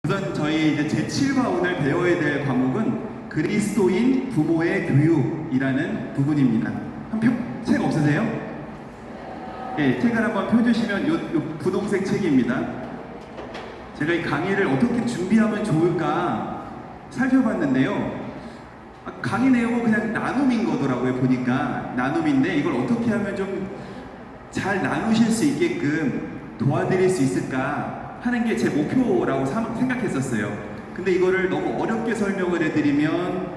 우선 저희 이제 제7과 오늘 배워야 될 과목은 그리스도인 부모의 교육이라는 부분입니다. 책 없으세요? 네, 책을 한번 펴주시면 요 분홍색 책입니다. 제가 이 강의를 어떻게 준비하면 좋을까 살펴봤는데요. 강의 내용은 그냥 나눔인 거더라고요. 보니까 나눔인데 이걸 어떻게 하면 좀 잘 나누실 수 있게끔 도와드릴 수 있을까 하는 게 제 목표라고 생각했었어요. 근데 이거를 너무 어렵게 설명을 해드리면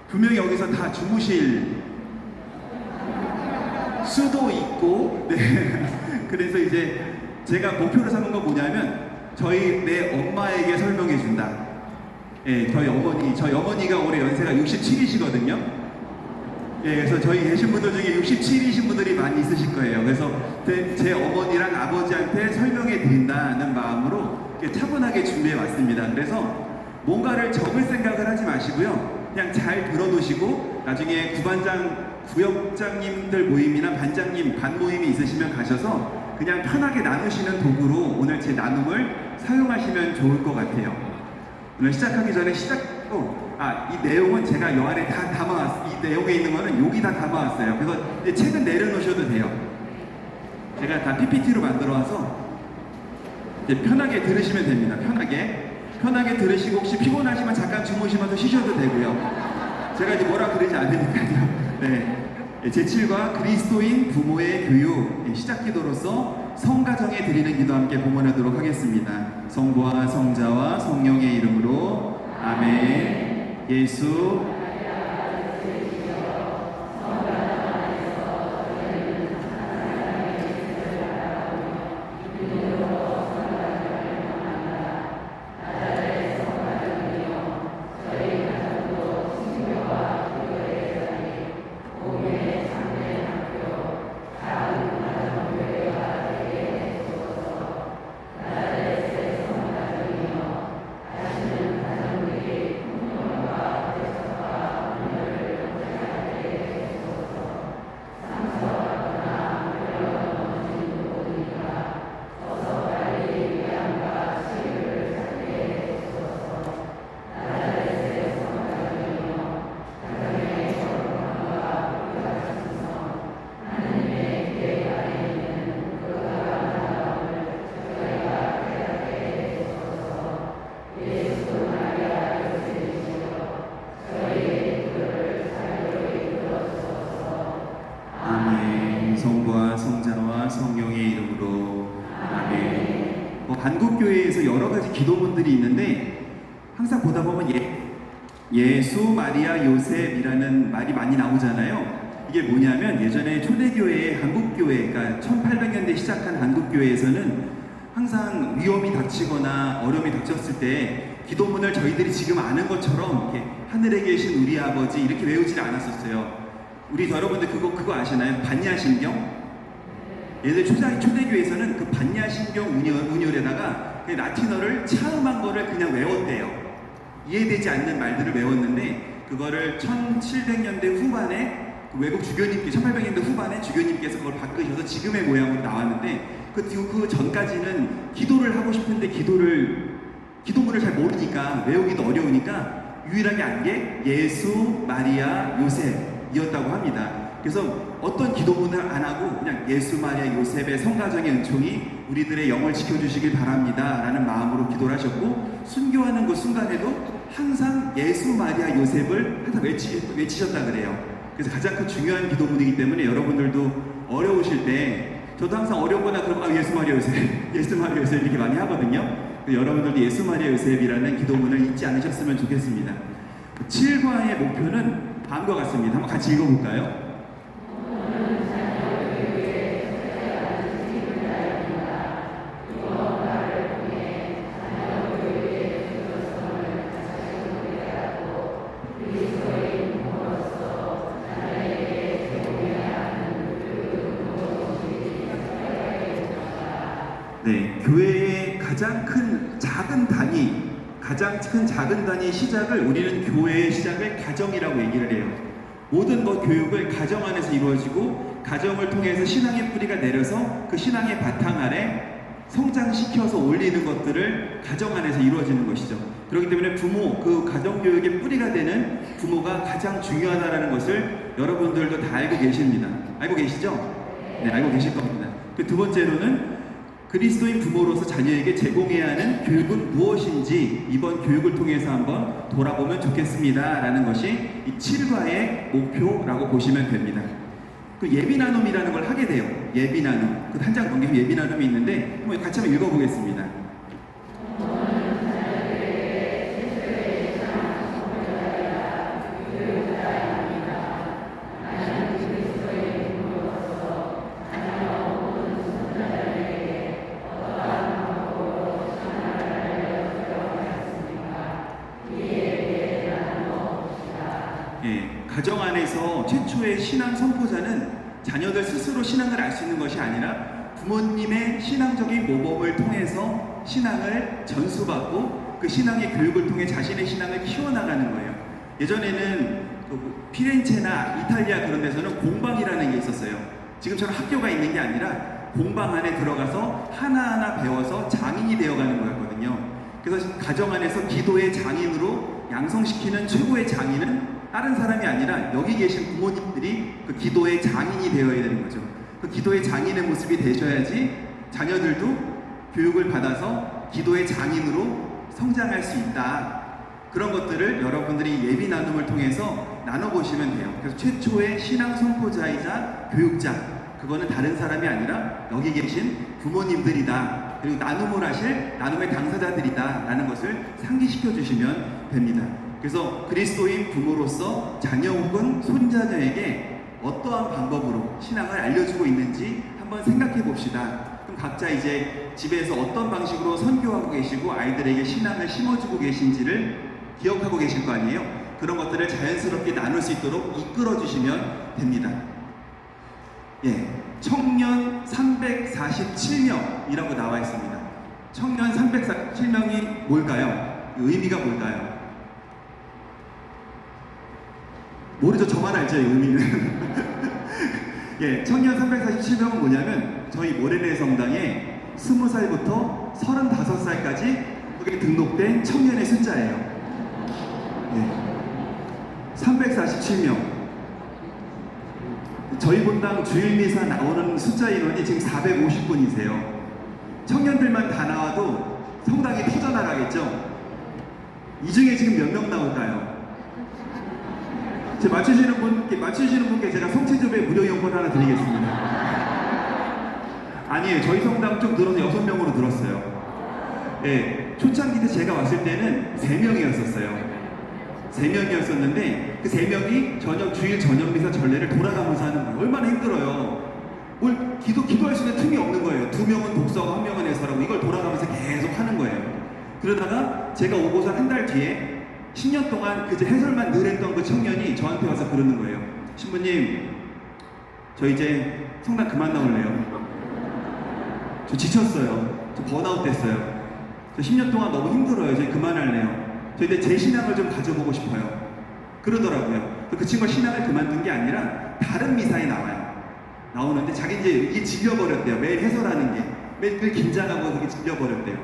분명히 여기서 다 주무실 수도 있고, 네. 그래서 이제 제가 목표로 삼은 건 뭐냐면 내 엄마에게 설명해 준다. 예, 저희 어머니가 올해 연세가 67이시거든요. 예, 그래서 저희 계신 분들 중에 67이신 분들이 많이 있으실 거예요. 그래서 제 어머니랑 아버지한테 설명해 드린다는 마음으로 차분하게 준비해 왔습니다. 그래서 뭔가를 적을 생각을 하지 마시고요. 그냥 잘 들어두시고 나중에 구역장님들 모임이나 반장님 반 모임이 있으시면 가셔서 그냥 편하게 나누시는 도구로 오늘 제 나눔을 사용하시면 좋을 것 같아요. 오늘 시작하기 전에 이 내용은 제가 요 안에 다 담아왔어요. 이 내용에 있는 거는 여기 다 담아왔어요. 그래서 이제 책은 내려놓으셔도 돼요. 제가 다 PPT로 만들어와서 이제 편하게 들으시면 됩니다. 편하게 들으시고 혹시 피곤하시면 잠깐 주무시면서 쉬셔도 되고요. 제가 이제 뭐라 그러지 않으니까요. 네. 제7과 그리스도인 부모의 교육 시작 기도로서 성가정에 드리는 기도 함께 봉헌하도록 하겠습니다. 성부와 성자와 성령의 이름으로 아멘. 예수 성부와 성자와 성령의 이름으로 아멘. 한국교회에서 여러 가지 기도문들이 있는데 항상 보다 보면 예수, 마리아, 요셉이라는 말이 많이 나오잖아요. 이게 뭐냐면 예전에 초대교회, 한국교회, 그러니까 1800년대 시작한 한국교회에서는 항상 위험이 닥치거나 어려움이 닥쳤을 때 기도문을 저희들이 지금 아는 것처럼 이렇게 하늘에 계신 우리 아버지 이렇게 외우지 않았었어요. 우리 여러분들 그거 아시나요? 반야신경? 얘들 초대교회에서는 그 반야신경 운율에다가 라틴어를 차음한 거를 그냥 외웠대요. 이해되지 않는 말들을 외웠는데 그거를 1700년대 후반에 외국 주교님께 1800년대 후반에 주교님께서 그걸 바꾸셔서 지금의 모양으로 나왔는데 그 전까지는 기도를 하고 싶은데 기도문을 잘 모르니까 외우기도 어려우니까 유일하게 안 게 예수, 마리아, 요셉 이었다고 합니다. 그래서 어떤 기도문을 안 하고 그냥 예수, 마리아, 요셉의 성가정의 은총이 우리들의 영을 지켜주시길 바랍니다 라는 마음으로 기도를 하셨고 순교하는 그 순간에도 항상 예수, 마리아, 요셉을 항상 외치셨다 그래요. 그래서 가장 큰 중요한 기도문이기 때문에 여러분들도 어려우실 때 저도 항상 어렵거나 그러면 예수, 마리아, 요셉 예수, 마리아, 요셉 이렇게 많이 하거든요. 여러분들도 예수, 마리아, 요셉이라는 기도문을 잊지 않으셨으면 좋겠습니다. 7과의 목표는 다음과 같습니다. 한번 같이 읽어볼까요? 네, 교회의 가장 큰 작은 단위 시작을 우리는 교회의 시작을 가정이라고 얘기를 해요. 모든 교육을 가정 안에서 이루어지고 가정을 통해서 신앙의 뿌리가 내려서 그 신앙의 바탕 아래 성장시켜서 올리는 것들을 가정 안에서 이루어지는 것이죠. 그렇기 때문에 부모, 그 가정교육의 뿌리가 되는 부모가 가장 중요하다는 것을 여러분들도 다 알고 계십니다. 알고 계시죠? 네, 알고 계실 겁니다. 그 두 번째로는 그리스도인 부모로서 자녀에게 제공해야 하는 교육은 무엇인지 이번 교육을 통해서 한번 돌아보면 좋겠습니다 라는 것이 이 7과의 목표라고 보시면 됩니다. 그 예비 나눔이라는 걸 하게 돼요. 예비 나눔. 그 한 장 넘기면 예비 나눔이 있는데 한번 같이 한번 읽어보겠습니다. 가정 안에서 최초의 신앙 선포자는 자녀들 스스로 신앙을 알 수 있는 것이 아니라 부모님의 신앙적인 모범을 통해서 신앙을 전수받고 그 신앙의 교육을 통해 자신의 신앙을 키워나가는 거예요. 예전에는 피렌체나 이탈리아 그런 데서는 공방이라는 게 있었어요. 지금처럼 학교가 있는 게 아니라 공방 안에 들어가서 하나하나 배워서 장인이 되어가는 거였거든요. 그래서 가정 안에서 기도의 장인으로 양성시키는 최고의 장인은 다른 사람이 아니라 여기 계신 부모님들이 그 기도의 장인이 되어야 되는 거죠. 그 기도의 장인의 모습이 되셔야지 자녀들도 교육을 받아서 기도의 장인으로 성장할 수 있다. 그런 것들을 여러분들이 예비 나눔을 통해서 나눠보시면 돼요. 그래서 최초의 신앙 선포자이자 교육자, 그거는 다른 사람이 아니라 여기 계신 부모님들이다. 그리고 나눔을 하실 나눔의 당사자들이다 라는 것을 상기시켜 주시면 됩니다. 그래서 그리스도인 부모로서 자녀 혹은 손자녀에게 어떠한 방법으로 신앙을 알려주고 있는지 한번 생각해 봅시다. 그럼 각자 이제 집에서 어떤 방식으로 선교하고 계시고 아이들에게 신앙을 심어주고 계신지를 기억하고 계실 거 아니에요? 그런 것들을 자연스럽게 나눌 수 있도록 이끌어 주시면 됩니다. 예, 청년 347명이라고 나와 있습니다. 청년 347명이 뭘까요? 의미가 뭘까요? 모르죠? 저만 알죠, 의미는. 예, 청년 347명은 뭐냐면 저희 모래내 성당에 20살부터 35살까지 거기에 등록된 청년의 숫자예요. 예, 347명. 저희 본당 주일미사 나오는 숫자 인원이 지금 450분이세요. 청년들만 다 나와도 성당이 터져나가겠죠? 이 중에 지금 몇 명 나올까요? 맞추시는 분께 제가 성취조배 무료 이용권 하나 드리겠습니다. 아니에요. 저희 성당 좀 늘어서 6명으로 늘었어요. 예, 초창기 때 제가 왔을 때는 3명이었었어요. 3명이었었는데 그 3명이 주일 저녁 미사 전례를 돌아가면서 하는 거예요. 얼마나 힘들어요. 뭘 기도할 수 있는 틈이 없는 거예요. 2명은 독서하고 1명은 해설하고 이걸 돌아가면서 계속 하는 거예요. 그러다가 제가 오고서 한 달 뒤에 10년 동안 그 해설만 늘 했던 그 청년이 저한테 와서 그러는 거예요. 신부님, 저 이제 성당 그만 나올래요. 저 지쳤어요. 저 번아웃 됐어요. 저 10년 동안 너무 힘들어요. 이제 그만할래요. 저 이제 제 신앙을 좀 가져보고 싶어요. 그러더라고요. 그 친구가 신앙을 그만둔 게 아니라 다른 미사에 나오는데 자기 이제 이게 질려버렸대요. 매일 해설하는 게. 매일 긴장하고 그게 질려버렸대요.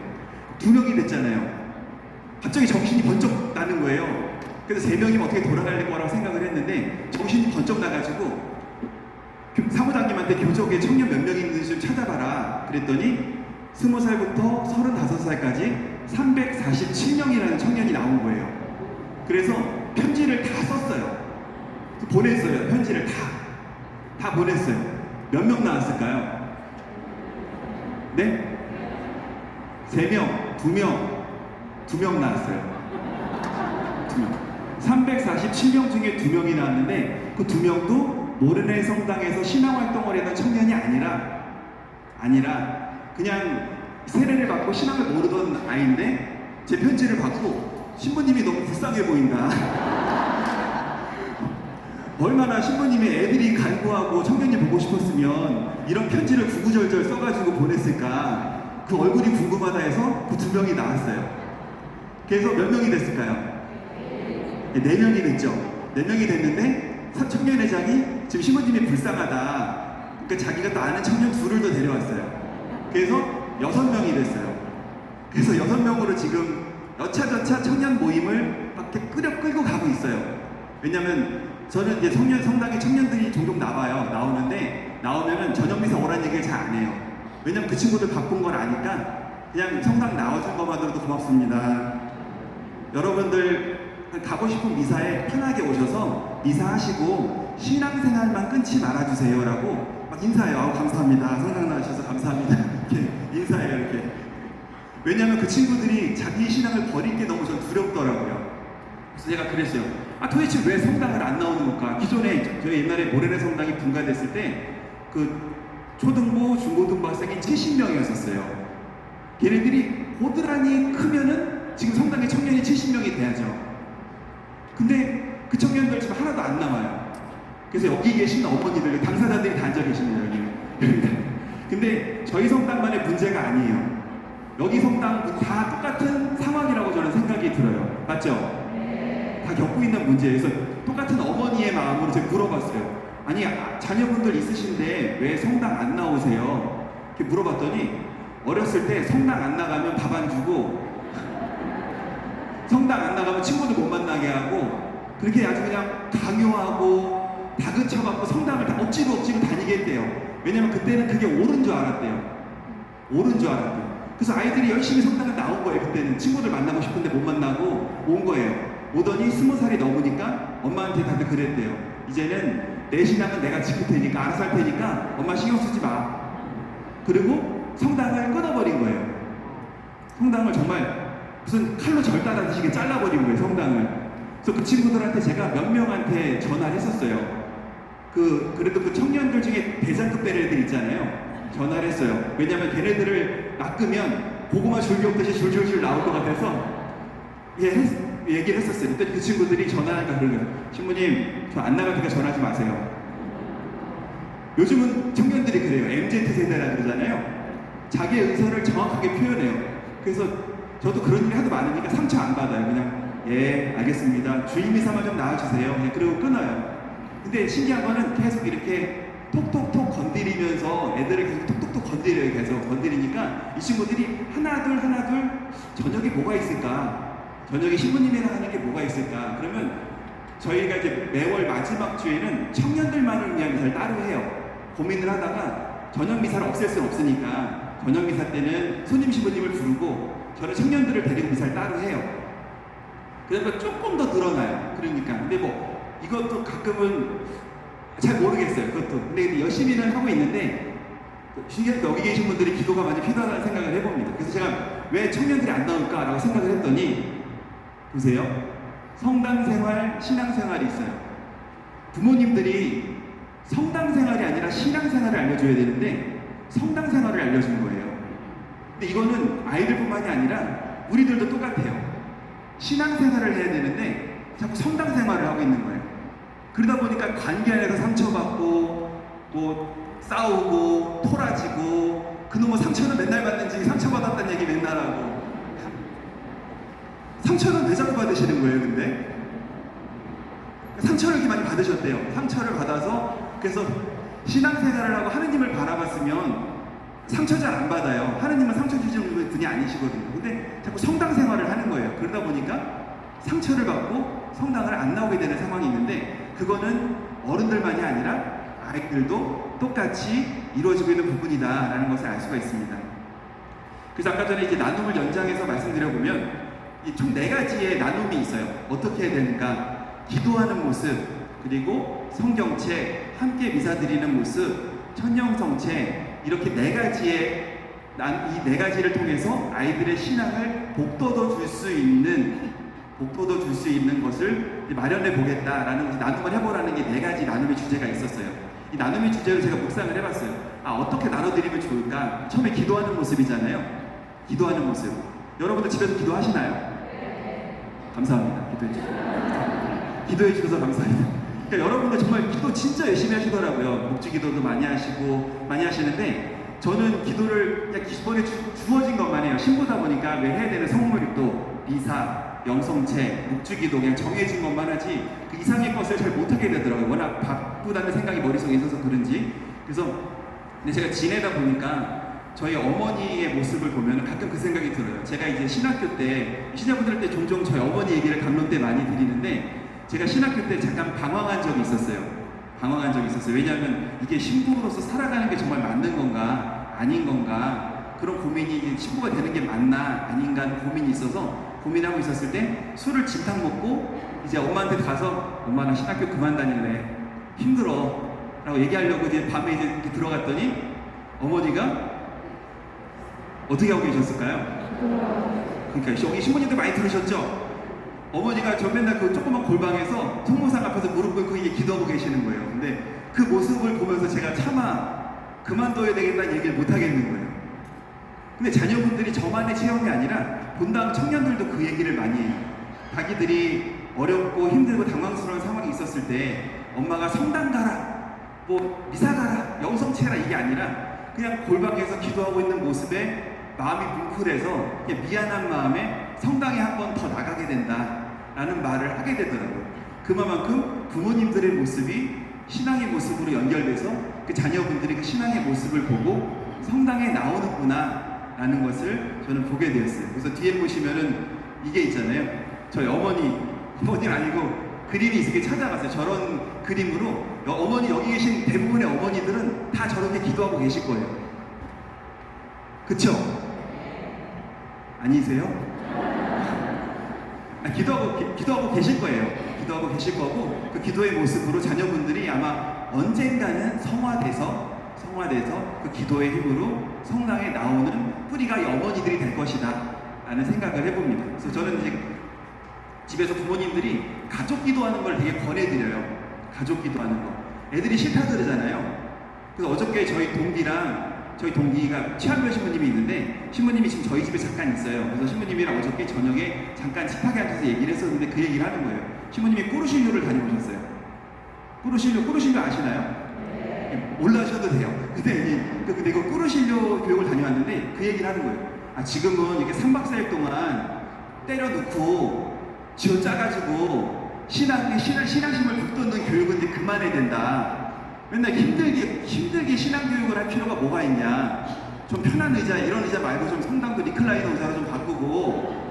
2명이 됐잖아요. 갑자기 정신이 번쩍 나는 거예요. 그래서 3명이면 어떻게 돌아갈 거라고 생각을 했는데 정신이 번쩍 나가지고 사무장님한테 교적에 청년 몇 명 있는지 좀 찾아봐라 그랬더니 20살부터 35살까지 347명이라는 청년이 나온 거예요. 그래서 편지를 다 썼어요. 보냈어요. 편지를 다 보냈어요. 몇 명 나왔을까요? 네? 3명, 2명 나왔어요. 2명. 347명 중에 2명이 나왔는데 그 2명도 모르네 성당에서 신앙활동을 했던 청년이 아니라 그냥 세례를 받고 신앙을 모르던 아이인데 제 편지를 받고 신부님이 너무 불쌍해 보인다. 얼마나 신부님이 애들이 간구하고 청년이 보고 싶었으면 이런 편지를 구구절절 써가지고 보냈을까. 그 얼굴이 궁금하다 해서 그 2명이 나왔어요. 그래서 몇 명이 됐을까요? 4명이 됐죠. 4명이 됐는데 청년회장이 지금 신부님이 불쌍하다. 그러니까 자기가 또 아는 청년 2를 더 데려왔어요. 그래서 6명이 됐어요. 그래서 6명으로 지금 여차저차 청년 모임을 막 이렇게 끌고 가고 있어요. 왜냐면 저는 이제 성당에 청년들이 종종 나오는데 나오면은 저녁 미사 오라는 얘기를 잘 안 해요. 왜냐면 그 친구들 바쁜 걸 아니까 그냥 성당 나와준 것만으로도 고맙습니다. 여러분들 가고 싶은 미사에 편하게 오셔서 미사하시고 신앙생활만 끊지 말아주세요 라고 막 인사해요. 아우 감사합니다. 성당 나와주셔서 감사합니다. 이렇게 인사해요. 이렇게. 왜냐면 그 친구들이 자기 신앙을 버릴 게 너무 전 두렵더라고요. 그래서 제가 그랬어요. 도대체 왜 성당을 안 나오는 걸까? 기존에 저희 옛날에 모래내 성당이 분가됐을 때 그 초등부, 중고등부 학생이 70명이었었어요. 걔네들이 고드란히 크면은 지금 성당에 청년이 70명이 돼야죠. 근데 그 청년들 지금 하나도 안 남아요. 그래서 여기 계신 어머니들, 당사자들이 다 앉아 계십니다, 여기. 근데 저희 성당만의 문제가 아니에요. 여기 성당 다 똑같은 상황이라고 저는 생각이 들어요. 맞죠? 다 겪고 있는 문제에서 똑같은 어머니의 마음으로 제가 물어봤어요. 아니, 자녀분들 있으신데 왜 성당 안 나오세요? 이렇게 물어봤더니 어렸을 때 성당 안 나가면 밥 안 주고 성당 안 나가면 친구들 못 만나게 하고 그렇게 아주 그냥 강요하고 다그쳐갖고 성당을 다 억지로 다니게 했대요. 왜냐면 그때는 그게 옳은 줄 알았대요. 옳은 줄 알았대요. 그래서 아이들이 열심히 성당을 나온 거예요. 그때는 친구들 만나고 싶은데 못 만나고 온 거예요. 오더니 20살이 넘으니까 엄마한테 다들 그랬대요. 이제는 내 신앙은 내가 지킬 테니까 알아서 할 테니까 엄마 신경 쓰지 마. 그리고 성당을 끊어버린 거예요. 성당을 정말 무슨 칼로 절단하듯이 잘라버린 거예요. 성당을. 그래서 그 친구들한테 제가 몇 명한테 전화를 했었어요. 그래도 그 청년들 중에 대장급 될 애들 있잖아요. 전화를 했어요. 왜냐면 걔네들을 낚으면 고구마 줄기 없듯이 줄줄줄 나올 것 같아서 얘기를 했었어요. 그때 그 친구들이 전화하니까 그러는 거예요. 신부님, 저 안 나갈 테니까 전화하지 마세요. 요즘은 청년들이 그래요. MZ세대라 그러잖아요. 자기의 의사를 정확하게 표현해요. 그래서 저도 그런 일이 하도 많으니까 상처 안 받아요. 그냥 예 알겠습니다. 주임이사만 좀 나와주세요. 그리고 끊어요. 근데 신기한 거는 계속 이렇게 톡톡톡 건드리면서 애들을 계속 톡톡톡 건드려요. 계속 건드리니까 이 친구들이 하나둘 저녁에 뭐가 있을까? 저녁에 신부님이랑 하는 게 뭐가 있을까? 그러면 저희가 이제 매월 마지막 주에는 청년들만을 위한 미사를 따로 해요. 고민을 하다가 저녁 미사를 없앨 수는 없으니까 저녁 미사 때는 손님 신부님을 부르고 저는 청년들을 데리고 미사를 따로 해요. 그러니까 조금 더 늘어나요. 그러니까 근데 뭐 이것도 가끔은 잘 모르겠어요. 그것도 근데 열심히는 하고 있는데 신기하게 여기 계신 분들이 기도가 많이 필요하다는 생각을 해봅니다. 그래서 제가 왜 청년들이 안 나올까라고 생각을 했더니 보세요. 성당 생활, 신앙 생활이 있어요. 부모님들이 성당 생활이 아니라 신앙 생활을 알려줘야 되는데 성당 생활을 알려주는 거예요. 근데 이거는 아이들뿐만이 아니라 우리들도 똑같아요. 신앙 생활을 해야 되는데 자꾸 성당 생활을 하고 있는 거예요. 그러다 보니까 관계 안에서 상처받고 뭐 싸우고 토라지고 그놈의 상처는 맨날 받는지 상처받았다는 얘기 맨날 하고 상처는 왜 자꾸 받으시는 거예요? 근데 상처를 이렇게 많이 받으셨대요. 상처를 받아서 그래서 신앙생활을 하고 하느님을 바라봤으면 상처 잘 안 받아요. 하느님은 상처 주시는 분이 아니시거든요. 근데 자꾸 성당 생활을 하는 거예요. 그러다 보니까 상처를 받고 성당을 안 나오게 되는 상황이 있는데 그거는 어른들만이 아니라 아이들도 똑같이 이루어지고 있는 부분이다라는 것을 알 수가 있습니다. 그래서 아까 전에 이제 나눔을 연장해서 말씀드려보면 총 4가지의 나눔이 있어요. 어떻게 해야 되는가? 기도하는 모습, 그리고 성경책, 함께 미사 드리는 모습, 천년성책 이렇게 4가지의 이 4가지를 통해서 아이들의 신앙을 복돋워 줄 수 있는 것을 마련해 보겠다라는 나눔을 해보라는 게 4가지 나눔의 주제가 있었어요. 이 나눔의 주제로 제가 묵상을 해봤어요. 어떻게 나눠드리면 좋을까? 처음에 기도하는 모습이잖아요. 기도하는 모습. 여러분들 집에서 기도하시나요? 감사합니다. 기도해 주셔서 감사합니다. 그러니까 여러분들 정말 기도 진짜 열심히 하시더라고요. 목주 기도도 많이 하시는데 저는 기도를 그냥 기본에 주어진 것만 해요. 신부다 보니까 왜 해야 되는 성물입도, 미사, 영성체, 목주기도 그냥 정해진 것만 하지 그 이상의 것을 잘 못하게 되더라고요. 워낙 바쁘다는 생각이 머릿속에 있어서 그런지. 그래서 근데 제가 지내다 보니까 저희 어머니의 모습을 보면 가끔 그 생각이 들어요. 제가 이제 신학교 때, 신자분들 때 종종 저희 어머니 얘기를 강론 때 많이 드리는데, 제가 신학교 때 잠깐 방황한 적이 있었어요. 방황한 적이 있었어요. 왜냐하면 이게 신부로서 살아가는 게 정말 맞는 건가, 아닌 건가, 그런 고민이 신부가 되는 게 맞나, 아닌가 하는 고민이 있어서 고민하고 있었을 때 술을 진탕 먹고 이제 엄마한테 가서 엄마 나 신학교 그만 다닐래. 힘들어. 라고 얘기하려고 이제 밤에 이제 이렇게 들어갔더니 어머니가 어떻게 하고 계셨을까요? 그러니까 여기 신부님들 많이 들으셨죠? 어머니가 저 맨날 그 조그만 골방에서 성모상 앞에서 무릎 꿇고 이게 기도하고 계시는 거예요. 근데 그 모습을 보면서 제가 차마 그만둬야 되겠다는 얘기를 못 하겠는 거예요. 근데 자녀분들이 저만의 체험이 아니라 본당 청년들도 그 얘기를 많이 해요. 자기들이 어렵고 힘들고 당황스러운 상황이 있었을 때 엄마가 성당 가라, 뭐 미사 가라, 영성체라 이게 아니라 그냥 골방에서 기도하고 있는 모습에 마음이 뭉클해서 미안한 마음에 성당에 한 번 더 나가게 된다라는 말을 하게 되더라고요. 그만큼 부모님들의 모습이 신앙의 모습으로 연결돼서 그 자녀분들이 그 신앙의 모습을 보고 성당에 나오는구나 라는 것을 저는 보게 되었어요. 그래서 뒤에 보시면은 이게 있잖아요. 저희 어머니 아니고 그림이 있게 찾아봤어요. 저런 그림으로 어머니 여기 계신 대부분의 어머니들은 다 저렇게 기도하고 계실 거예요. 그쵸? 아니세요? 기도하고 계실 거예요. 기도하고 계실 거고 그 기도의 모습으로 자녀분들이 아마 언젠가는 성화돼서 그 기도의 힘으로 성당에 나오는 뿌리가 이 어머니들이 될 것이다 라는 생각을 해봅니다. 그래서 저는 이제 집에서 부모님들이 가족 기도하는 걸 되게 권해드려요. 가족 기도하는 거. 애들이 싫다 그러잖아요. 그래서 어저께 저희 동기가 최한별 신부님이 있는데 신부님이 지금 저희 집에 잠깐 있어요. 그래서 신부님이랑 어저께 저녁에 잠깐 습하게 앉아서 얘기를 했었는데 그 얘기를 하는 거예요. 신부님이 꾸르실료를 다녀오셨어요. 꾸르실료 아시나요? 네. 몰라셔도 돼요. 근데 이거 꾸르실료 교육을 다녀왔는데 그 얘기를 하는 거예요. 아, 지금은 이렇게 3박 4일 동안 때려놓고 쥐어 짜가지고 신앙심을 북돋는 교육은 이제 그만해야 된다. 맨날 힘들게 신앙교육을 할 필요가 뭐가 있냐. 좀 편한 의자, 이런 의자 말고 좀 성당도 리클라이너 의자로 좀 바꾸고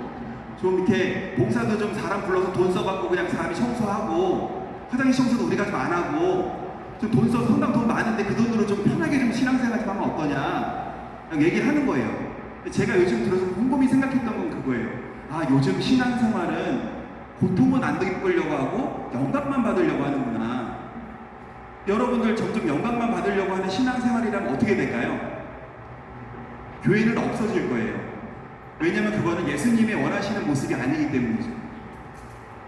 좀 이렇게 봉사도 좀 사람 불러서 돈 써갖고 그냥 사람이 청소하고 화장실 청소도 우리가 좀 안 하고 좀 돈 써서 성당 돈 많은데 그 돈으로 좀 편하게 좀 신앙생활 좀 하면 어떠냐 얘기를 하는 거예요. 제가 요즘 들어서 곰곰이 생각했던 건 그거예요. 아, 요즘 신앙생활은 고통은 안 겪으려고 하고 영감만 받으려고 하는구나. 여러분들 점점 영감만 받으려고 하는 신앙생활이라면 어떻게 될까요? 교회는 없어질 거예요. 왜냐면 그거는 예수님의 원하시는 모습이 아니기 때문이죠.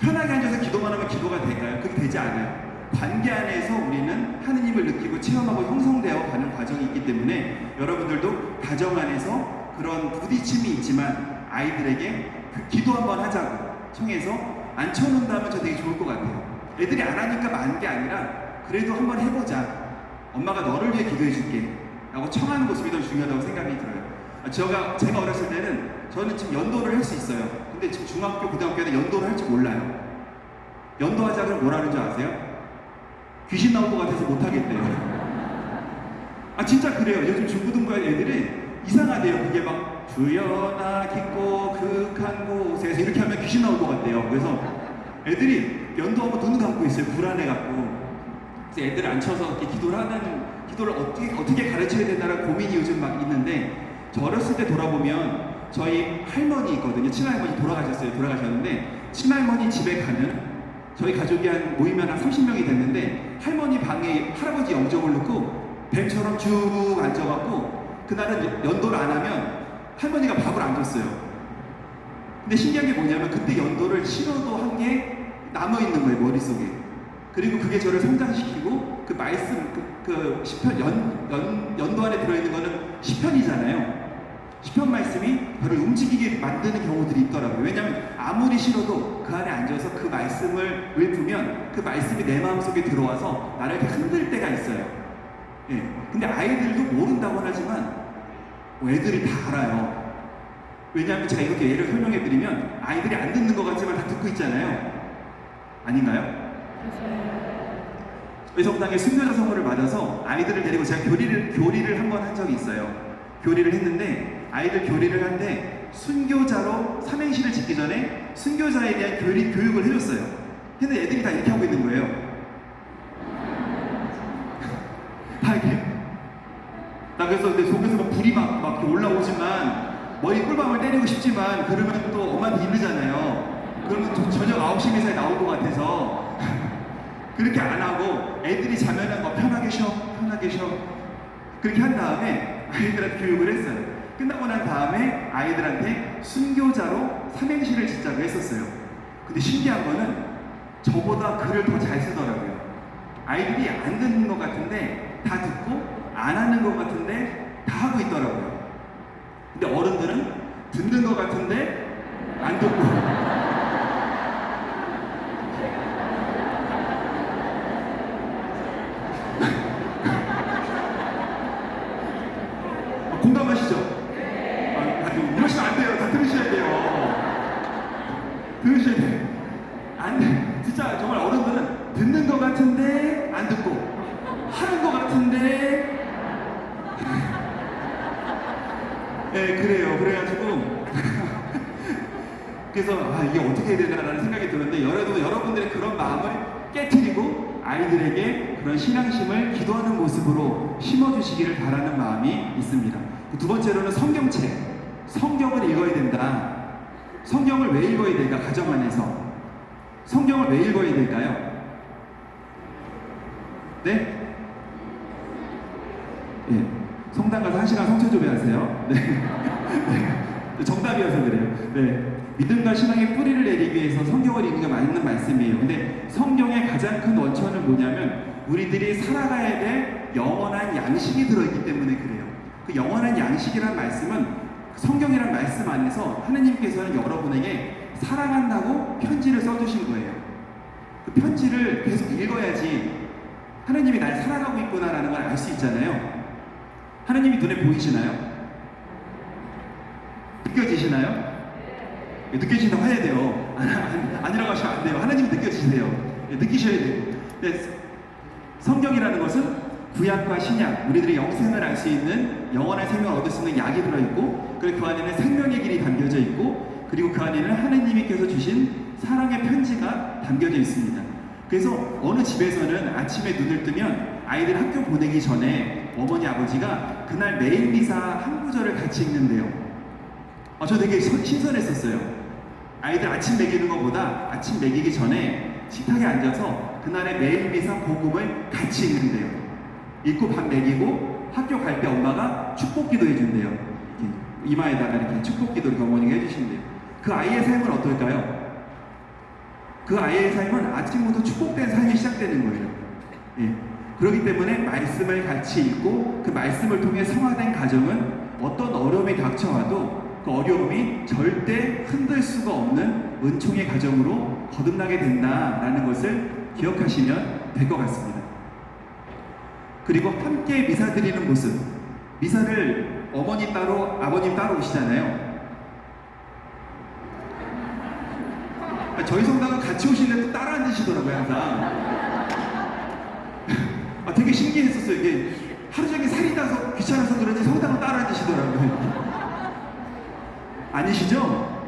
편하게 앉아서 기도만 하면 기도가 될까요? 그게 되지 않아요. 관계 안에서 우리는 하느님을 느끼고 체험하고 형성되어 가는 과정이 있기 때문에 여러분들도 가정 안에서 그런 부딪힘이 있지만 아이들에게 그 기도 한번 하자고 청해서 앉혀놓는다면 저 되게 좋을 것 같아요. 애들이 안 하니까 많은 게 아니라 그래도 한번 해보자. 엄마가 너를 위해 기도해 줄게 라고 청하는 모습이 더 중요하다고 생각이 들어요. 제가 어렸을 때는 저는 지금 연도를 할 수 있어요. 근데 지금 중학교, 고등학교에는 연도를 할 줄 몰라요. 연도하자 그러면 뭐라는 줄 아세요? 귀신 나올 것 같아서 못하겠대요. 아, 진짜 그래요. 요즘 중고등부 애들이 이상하대요. 그게 막 주여 나 깊고 극한 곳에서 이렇게 하면 귀신 나올 것 같대요. 그래서 애들이 연도하고 눈 감고 있어요. 불안해갖고. 그래서 애들 앉혀서 이렇게 기도를 어떻게 가르쳐야 된다는 고민이 요즘 막 있는데, 저 어렸을 때 돌아보면 저희 할머니 있거든요. 친할머니 돌아가셨는데 친할머니 집에 가는 저희 가족이 모이면 한 30명이 됐는데 할머니 방에 할아버지 영정을 놓고 뱀처럼 쭉 앉아갖고 그날은 연도를 안 하면 할머니가 밥을 안 줬어요. 근데 신기한 게 뭐냐면 그때 연도를 싫어도 한 게 남아있는 거예요, 머릿속에. 그리고 그게 저를 성장시키고 그 말씀, 그 시편, 연도 안에 들어있는 거는 시편이잖아요. 시편 말씀이 저를 움직이게 만드는 경우들이 있더라고요. 왜냐하면 아무리 싫어도 그 안에 앉아서 그 말씀을 읊으면 그 말씀이 내 마음속에 들어와서 나를 이렇게 흔들 때가 있어요. 예. 근데 아이들도 모른다고 하지만 애들이 다 알아요. 왜냐하면 제가 이렇게 예를 설명해드리면 아이들이 안 듣는 것 같지만 다 듣고 있잖아요. 아닌가요? 외성당에 순교자 선물을 받아서 아이들을 데리고 제가 교리를 한 번 한 적이 있어요. 교리를 했는데 아이들 교리를 할 때 순교자로 삼행시를 짓기 전에 순교자에 대한 교육을 해줬어요. 근데 애들이 다 이렇게 하고 있는 거예요. 다 이렇게. 나 그래서 내 속에서 막 불이 막 이렇게 올라오지만 머리 꿀밤을 때리고 싶지만 그러면 또 엄마한테 이르잖아요. 그러면 저녁 9시 매사에 나올 것 같아서 그렇게 안 하고 애들이 자면은 편하게 쉬어 그렇게 한 다음에 아이들한테 교육을 했어요. 끝나고 난 다음에 아이들한테 순교자로 삼행시를 짓자고 했었어요. 근데 신기한 거는 저보다 글을 더 잘 쓰더라고요. 아이들이 안 듣는 것 같은데 다 듣고 안 하는 것 같은데 다 하고 있더라고요. 근데 어른들은 듣는 것 같은데 안 듣고 공감하시죠? 이러시면 안 돼요. 다 들으셔야 돼요. 들으셔야 돼요. 안 돼. 진짜 정말 어른들은 듣는 것 같은데 안 듣고 하는 것 같은데 네, 그래요. 그래가지고 그래서 이게 어떻게 해야 되나라는 생각이 드는데 여러분들의 그런 마음을 깨트리고 아이들에게 그런 신앙심을 기도하는 모습으로 심어주시기를 바라는 마음이 있습니다. 두 번째로는 성경책. 성경을 읽어야 된다. 성경을 왜 읽어야 될까? 가정 안에서 성경을 왜 읽어야 될까요? 네? 네. 성당 가서 1시간 성체조배 하세요. 네. 네. 정답이어서 그래요. 네. 믿음과 신앙의 뿌리를 내리기 위해서 성경을 읽는 게 맞는 말씀이에요. 근데 성경의 가장 큰 원천은 뭐냐면 우리들이 살아가야 될 영원한 양식이 들어있기 때문에 그래요. 그 영원한 양식이란 말씀은 성경이란 말씀 안에서 하느님께서는 여러분에게 사랑한다고 편지를 써주신 거예요. 그 편지를 계속 읽어야지 하느님이 날 사랑하고 있구나라는 걸 알 수 있잖아요. 하느님이 눈에 보이시나요? 느껴지시나요? 느껴지신다고 해야 돼요. 아니라고 하시면 안 돼요. 하나님이 느껴지세요. 느끼셔야 돼요. 네, 성경이라는 것은 구약과 신약, 우리들의 영생을 알 수 있는 영원한 생명을 얻을 수 있는 약이 들어있고, 그리고 그 안에는 생명의 길이 담겨져 있고, 그리고 그 안에는 하느님께서 주신 사랑의 편지가 담겨져 있습니다. 그래서 어느 집에서는 아침에 눈을 뜨면 아이들 학교 보내기 전에 어머니 아버지가 그날 매일 미사 한 구절을 같이 읽는데요. 저 되게 신선했었어요. 아이들 아침 먹이는 것보다 아침 먹이기 전에 식탁에 앉아서 그날의 매일 미사 복음을 같이 읽는데요. 읽고 밥 먹이고 학교 갈 때 엄마가 축복기도 해준대요. 이마에다가 이렇게 축복기도 어머니가 해주신대요. 그 아이의 삶은 어떨까요? 그 아이의 삶은 아침부터 축복된 삶이 시작되는 거예요. 예. 그렇기 때문에 말씀을 같이 읽고 그 말씀을 통해 성화된 가정은 어떤 어려움이 닥쳐와도 그 어려움이 절대 흔들 수가 없는 은총의 가정으로 거듭나게 된다라는 것을 기억하시면 될 것 같습니다. 그리고 함께 미사 드리는 모습. 미사를 어머니 따로 아버님 따로 오시잖아요. 저희 성당은 같이 오시는데 또 따라 앉으시더라고요, 항상. 되게 신기했었어요. 이게 하루 종일 살이 나서 귀찮아서 그런지 성당은 따라 앉으시더라고요. 아니시죠?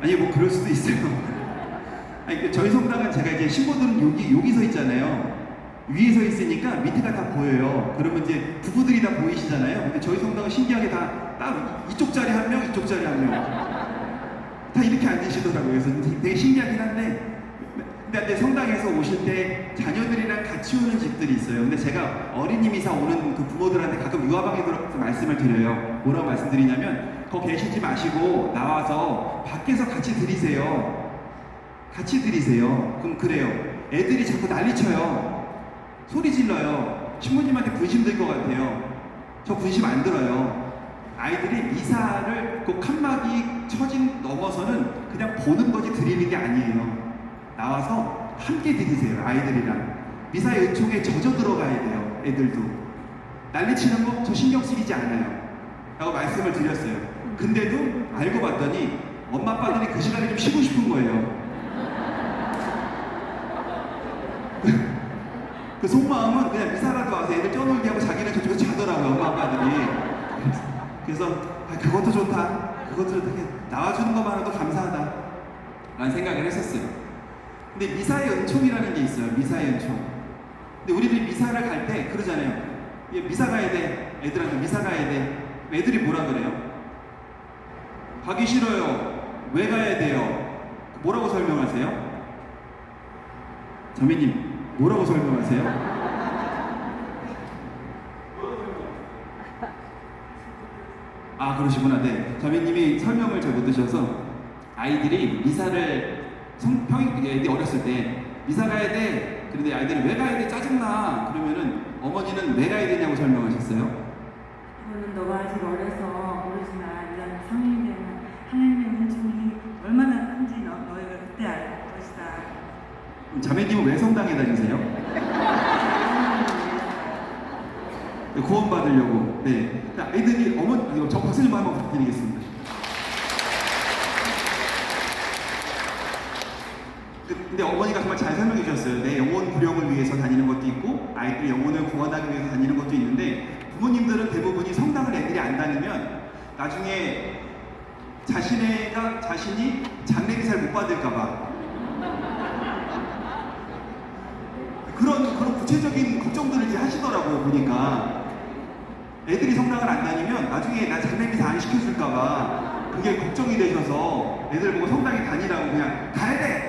아니, 뭐 그럴 수도 있어요. 아니, 저희 성당은 제가 이제 신부들은 여기 서 있잖아요. 위에 서 있으니까 밑에가 다 보여요. 그러면 이제 부부들이 다 보이시잖아요. 근데 저희 성당은 신기하게 다 따로 이쪽 자리 한 명, 이쪽 자리 한 명. 다 이렇게 앉으시더라고요. 그래서 되게 신기하긴 한데, 근데 성당에서 오실 때 자녀들이랑 같이 오는 집들이 있어요. 근데 제가 어린이 미사 오는 그 부모들한테 가끔 유아방에 들어가서 말씀을 드려요. 뭐라고 말씀드리냐면, 거기 계시지 마시고 나와서 밖에서 같이 드리세요. 같이 드리세요. 그럼 그래요. 애들이 자꾸 난리쳐요. 소리 질러요. 신부님한테 분심 들 것 같아요. 저 분심 안 들어요. 아이들이 미사를 그 칸막이 처진 넘어서는 그냥 보는 거지 드리는 게 아니에요. 나와서 함께 드리세요. 아이들이랑. 미사의 은총에 젖어 들어가야 돼요. 애들도. 난리치는 거 저 신경 쓰이지 않아요. 라고 말씀을 드렸어요. 근데도 알고 봤더니 엄마 아빠들이 그 시간에 좀 쉬고 싶은 거예요. 그 속마음은 그냥 미사라도 와서 애들 쪄놀게 하고 자기는 저쪽에서 자더라고요. 엄마 아빠들이. 그래서 그것도 좋다. 그것도 좋다. 나와주는 것만으로도 감사하다. 라는 생각을 했었어요. 근데 미사의 은총이라는 게 있어요. 미사의 은총. 근데 우리들이 미사를 갈 때 그러잖아요. 미사 가야 돼. 애들한테 미사 가야 돼. 애들이 뭐라 그래요? 가기 싫어요. 왜 가야 돼요? 뭐라고 설명하세요? 자매님, 뭐라고 설명하세요? 아, 그러시구나. 네. 자매님이 설명을 잘 못 드셔서 아이들이 미사를 애들이 어렸을 때 미사 가야 돼. 그런데 아이들이 왜 가야 돼? 짜증나. 그러면은 어머니는 왜 가야 되냐고 설명하셨어요? 이거는 너가 아직 어려서 모르지만 이런 성인이 되면 하나님의 은총이 얼마나 큰지 너희가 그때 알 것이다. 자매님은 왜 성당에 다니세요? 구원 받으려고. 네. 아이들이 어머니, 저 박수 좀 한번 부탁드리겠습니다. 근데 어머니가 정말 잘 설명해 주셨어요. 내 영혼 부령을 위해서 다니는 것도 있고, 아이들 영혼을 구원하기 위해서 다니는 것도 있는데, 부모님들은 대부분이 성당을 애들이 안 다니면 나중에 자신이 장례비사를 못 받을까봐 그런 구체적인 걱정들을 이제 하시더라고요. 보니까 애들이 성당을 안 다니면 나중에 나 장례비사 안 시켜줄까봐 그게 걱정이 되셔서 애들 보고 성당에 다니라고 그냥 가야 돼!